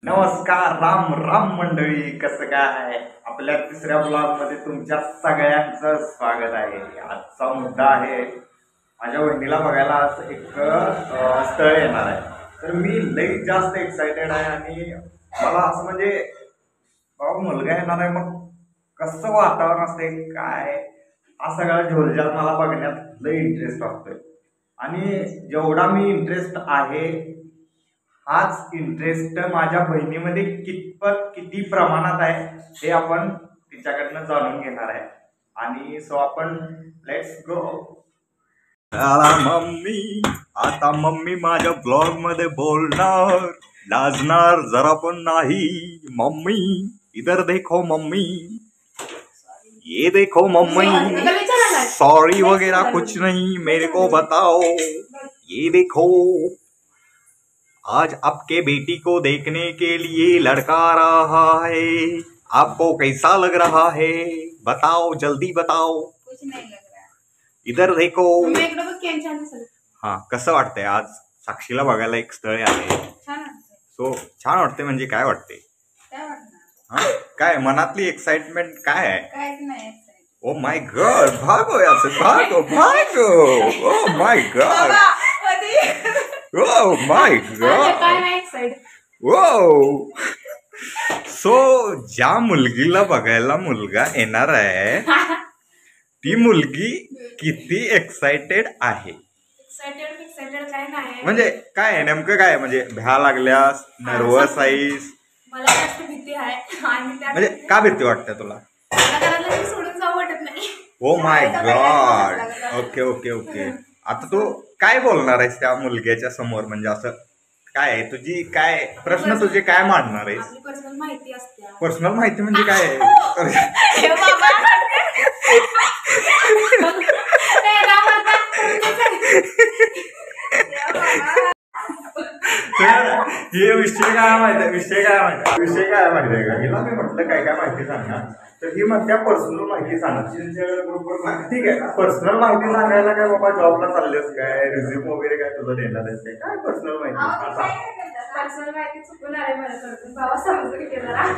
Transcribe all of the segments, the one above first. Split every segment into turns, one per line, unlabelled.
नमस्कार, राम राम मंडळी. कसं काय? आपल्या तिसऱ्या ब्लॉग मध्ये तुमच्या सगळ्यांचं स्वागत आहे. आजचा मुद्दा आहे माझ्या वहिनीला बघायला आज एक स्थळ येणार आहे. तर मी लई जास्त एक्साइटेड आहे आणि मला असं म्हणजे बाबा मुलगा येणार आहे, मग कसं वातावरण असते काय, हा सगळा झोलझाल मला बघण्यात लई इंटरेस्ट असतोय. आणि जेवढा मी इंटरेस्ट आहे हाच इंटरेस्ट माझ्या बहिणीमध्ये किती प्रमाणात आहे हे आपण तिच्याकडनं जाणून घेणार आहे. आणि सो आपण लेट्स गो. आता मम्मी माझ्या ब्लॉग मध्ये बोलणार, लाजणार जरा पण नाही. मम्मी इधर देखो मम्मी, ये देखो मम्मी, सॉरी वगैरह कुछ नहीं, मेरे को बताओ. ये देखो, आज आपके बेटी को देखने के लिए लड़का आ रहा है. आपको कैसा लग रहा है? बताओ, जल्दी बताओ.
कुछ नहीं लग रहा.
इधर देखो.
हाँ,
कसं वाटतंय आज साक्षीला बघायला एक स्थळ आहे. सो छान वाटते म्हणजे काय वाटते? हा, काय मनातली एक्साइटमेंट काय आहे? ओ माय गॉड, भागो याचं, भागो भागो. Oh my God, oh my god. Wow. So ज्या मुलगीला बघायला मुलगा येणार आहे ती मुलगी किती एक्साइटेड आहे? म्हणजे काय आहे नेमकं, काय म्हणजे भ्या लागल्यास, नर्वस आहेस?
मला जास्त भीती आहे.
म्हणजे का भीती वाटते तुला?
सोडून जाऊ वाटत नाही.
Oh my God. Okay okay okay. आता तू काय बोलणार आहेस त्या मुलग्याच्या समोर? म्हणजे असं काय आहे तुझी, काय प्रश्न तुझे काय मांडणार आहेस?
पर्सनल माहिती असते.
पर्सनल माहिती म्हणजे काय आहे? हे विषय काय माहिती आहे का हिला? मी म्हटलं काय काय माहिती सांगणार, तर ही म्हणत्या पर्सनल माहिती सांगणार. ठीक आहे, पर्सनल माहिती सांगायला काय बाबा जॉबला चाललेस काय, रिझ्यूम वगैरे काय तुझं देणार आहेस काय पर्सनल माहिती?
पर्सनल माहिती चुकून आले मला, बाबा समजून घेणार.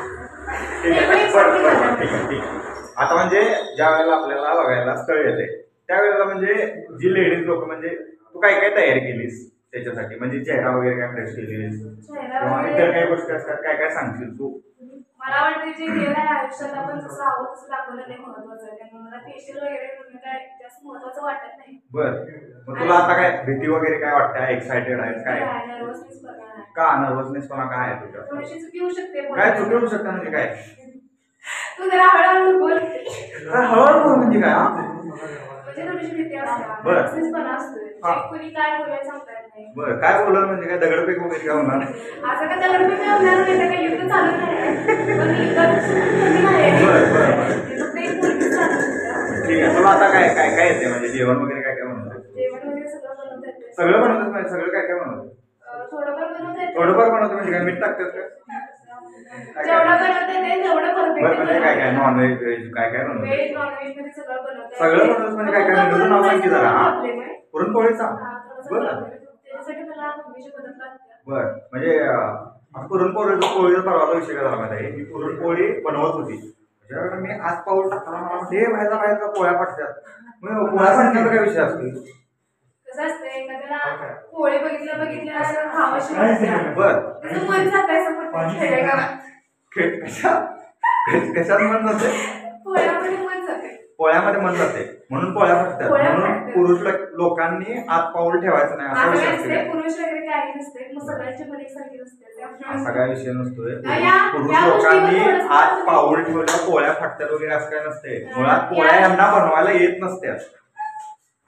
ठीक आहे, ठीक आहे. आता म्हणजे ज्या वेळेला आपल्याला बघायला स्थळ येते त्यावेळेला म्हणजे जी लेडीज लोक, म्हणजे तू काय काय तयारी केलीस त्याच्यासाठी? म्हणजे चेहरा वगैरे काय फ्रेश केलीस किंवा इतर काही गोष्टी असतात, काय काय सांगशील तू?
मला वाटतं जे गेल्या आयुष्यात आपण जसं आहोत तसं दाखवलं नाही महत्वाचं आहे. त्यामुळे मला फेशियल वगैरे करणं काय जास्त महत्वाचं वाटत नाही.
बर, मग तुला आता काय भीती वगैरे काय वाटते? एक्साइटेड आहेस काय?
नर्वसनेस बघा.
का नर्वसनेस पण काय आहे तुझ्या?
थोडीशी चुकी होऊ शकते.
काय चुकी होऊ शकते म्हणजे काय?
तू जरा हळूहळू बोल.
हळूहळू बोल म्हणजे काय?
म्हणजे थोडीशी भीती असते, नर्वसनेस पण असतो. कोणी काय बोलायला सांगता येत नाही.
बरं, काय बोलणार म्हणजे काय? दगडफेक वगैरे काय होणार?
असं का दगडफेक काय होणार नाही, तर काही युद्ध चालू नाही.
ठीक आहे, तुला आता काय काय काय येते? म्हणजे जेवण वगैरे काय काय बनवतं?
जेवण वगैरे सगळं बनवता येते.
सगळं बनवतं म्हणजे सगळं काय काय बनवतं?
थोडंफार बनवता येते.
थोडंफार बनवतं म्हणजे काय मीठ टाकतात का?
जेवढं बनवता येते तेवढं परफेक्ट.
म्हणजे काय काय नॉनव्हेज व्हेज काय काय बनवतं?
व्हेज नॉनव्हेज मध्ये सगळं बनवता
सगळं बनवतं म्हणजे काय काय? मेनूचं नाव सांग की जरा. पुरणपोळीचा? बरं,
त्याच्यासाठी मला मम्मीची मदत लागते.
बरं, म्हणजे पुरणपोळीचा परवाचा विषय काय झाला माहिती आहे? मी पुरणपोळी बनवत होती, ज्यावेळेला मी आज पाऊल टाकला मला ते व्हायला पोळ्या पडतात. मग पोळ्या सांगण्याचा काय विषय असतो?
कसं असतं, एखाद्याला पोळी बघितल्या असं खावाशी वाटते.
बरं,
त्याचं मन जातं समोर खेडेगावात.
कशात मन जाते?
पोळ्यामध्ये मन जाते.
पोळ्यामध्ये मन जाते म्हणून पोळ्या फटतात. म्हणून पुरुष लोकांनी आत पाऊल ठेवायचं नाही असा विषय असतो.
पुरुष वगैरे काही नसते, मग सगळ्यांची मन एकसारखी नसते.
असा काय विषय नसतोय. पुरुष लोकांनी आत पाऊल ठेवल्या पोळ्या फटतात वगैरे असं काय नसते. मुळात पोळ्या यांना बनवायला येत नसते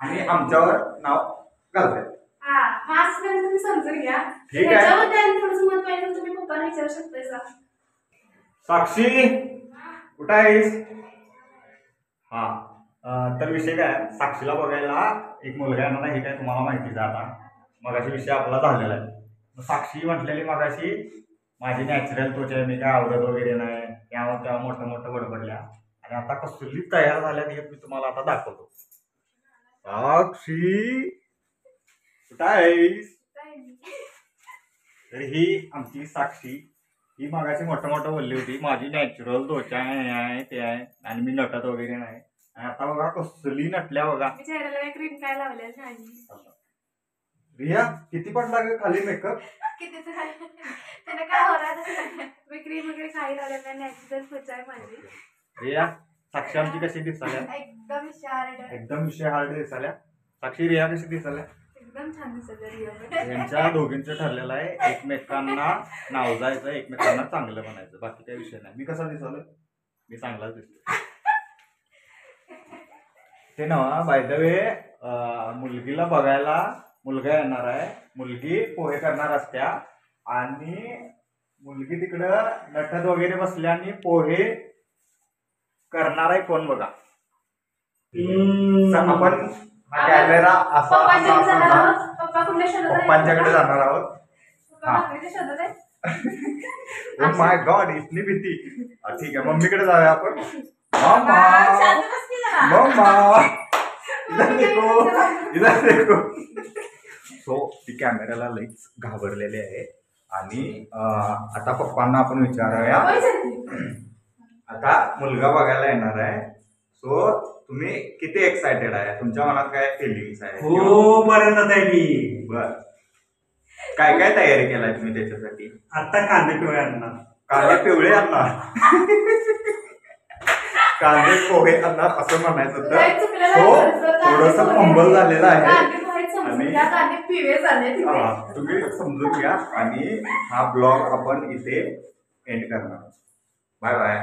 आणि आमच्यावर नाव घालतात.
तुम्ही समजून घ्या.
ठीक आहे,
थोडंसं मत पाहिजे तुम्ही पप्पाला विचारू शकता.
साक्षी कुठं आहेस? हा, तर विषय काय, साक्षीला बघायला एक मुलगा येणार आहे हे काय तुम्हाला माहितीच आहे. आता मगाशी विषय आपला झालेला आहे. साक्षी म्हटलेली मगाशी माझी नॅचरल त्वचा आहे, मी काय आवडत वगैरे नाही, तेव्हा मोठं बडबडल्या. आणि आता कसली तयार झाल्या हे मी तुम्हाला आता दाखवतो. साक्षी कुठं आहेस? तर ही आमची साक्षी ही मागाची मोठं मोठं बोलली होती माझी नॅचरल त्वचा आहे ते आहे आणि मी नटत वगैरे नाही. आणि आता बघा कसली नटल्या बघा.
मी चेहऱ्याला क्रीम काय लावल्या नाही.
रिया किती पडला ग खाली मेकअप?
किती त्याने काय होणार. मी क्रीम वगैरे काही लावल्या नाही. नॅचरल त्वचा आहे माझी.
रिया साक्षी आमची कशी दिसाल्या?
एकदम शार्ट.
एकदम हार्ड दिसाल्या. साक्षी रिया कशी दिसाल्या?
एकदम छान दिसत.
यांच्या दोघींचं ठरलेलं आहे एकमेकांना नावजायचं एकमेकांना चांगलं म्हणायचं. बाकी काही विषय नाही. मी कसा दिसलो? मी चांगलाच दिसलो. ते ना बाय द वे मुलगीला बघायला मुलगा येणार आहे. मुलगी पोहे करणार असत्या आणि मुलगी तिकडं नटत वगैरे बसल्या आणि पोहे करणार आहे कोण बघा. आपण कॅमेरा असा पप्पांच्याकडे जाणार आहोत. ओ माय गॉड इतनी भीती. ठीक आहे मम्मीकडे जाऊया आपण. मम्मा मम्मा इधर देखो इधर देखो. सो ती कॅमेऱ्याला लईच घाबरलेले आहे आणि आता पप्पांना आपण विचारूया. आता मुलगा बघायला येणार आहे. सो तुम्ही किती एक्सायटेड आहे? तुमच्या मनात काय फिलिंग्स आहे?
खूप आनंदात आहे मी.
बर काय काय तयारी केलाय तुम्ही त्याच्यासाठी?
आता कांदे पिवळे आणणार.
कांदे पिवळे आणणार. कांदे पोहे आणणार असं म्हणायचं तर थोडस फंबल झालेलं आहे आणि तुम्ही समजून घ्या आणि हा ब्लॉग आपण इथे एंड करणार. Bye bye.